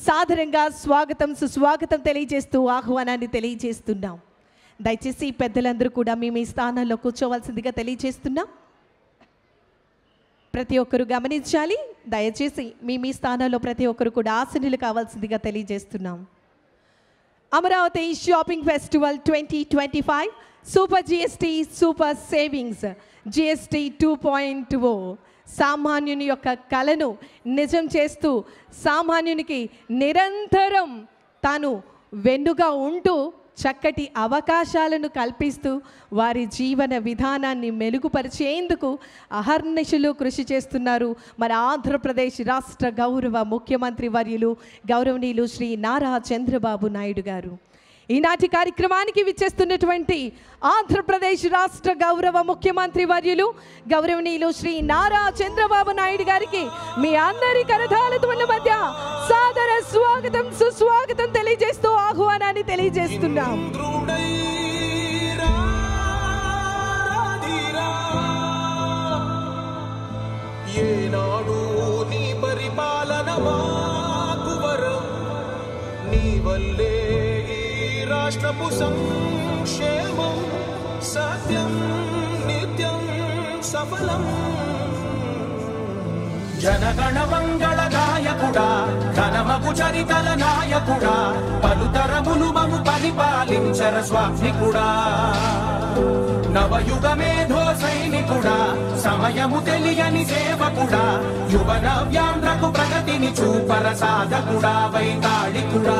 సాదరంగా స్వాగతం సుస్వాగతం తెలియజేస్తూ ఆహ్వానాన్ని తెలియజేస్తున్నాం. దయచేసి పెద్దలందరూ కూడా మీ మీ స్థానాల్లో కూర్చోవలసిందిగా తెలియజేస్తున్నాం. ప్రతి ఒక్కరు గమనించాలి. దయచేసి మీ మీ స్థానాల్లో ప్రతి ఒక్కరు కూడా ఆసనులు కావాల్సిందిగా తెలియజేస్తున్నాం. Amaravati shopping festival 2025 super GST super savings GST 2.0 సామాన్యుని యొక్క కలను నిజం చేస్తూ సామాన్యునికి నిరంతరం తాను వెన్నుగా ఉంటూ చక్కటి అవకాశాలను కల్పిస్తూ వారి జీవన విధానాన్ని మెరుగుపరిచేందుకు అహర్నిశలు కృషి చేస్తున్నారు మన ఆంధ్రప్రదేశ్ రాష్ట్ర గౌరవ ముఖ్యమంత్రి వర్యులు గౌరవనీయులు శ్రీ నారా చంద్రబాబు నాయుడు గారు. ఈనాటి కార్యక్రమానికి విచ్చేస్తున్నటువంటి ఆంధ్రప్రదేశ్ రాష్ట్ర గౌరవ ముఖ్యమంత్రి వర్యులు గౌరవనీయులు శ్రీ నారా చంద్రబాబు నాయుడు గారికి మీ అందరి కరతాళధ్వనుల మధ్య సాదర స్వాగతం సుస్వాగతం తెలియజేస్తూ ఆహ్వానాన్ని తెలియజేస్తున్నాం. రాష్ట్రపు సంక్షేమం సత్యం నిత్యం సఫలం. జనగణ మంగళ గాయకుడా ఘనమగు చరితల నాయకుడా పలుతరములు మము పరిపాలించర స్వామికుడా. నవయుగ మేధో సైనికుడా సమయము తెలియని సేవకుడా యువన వ్యాంధ్రకు ప్రగతిని చూపర సాధకుడా వైతాళికుడా.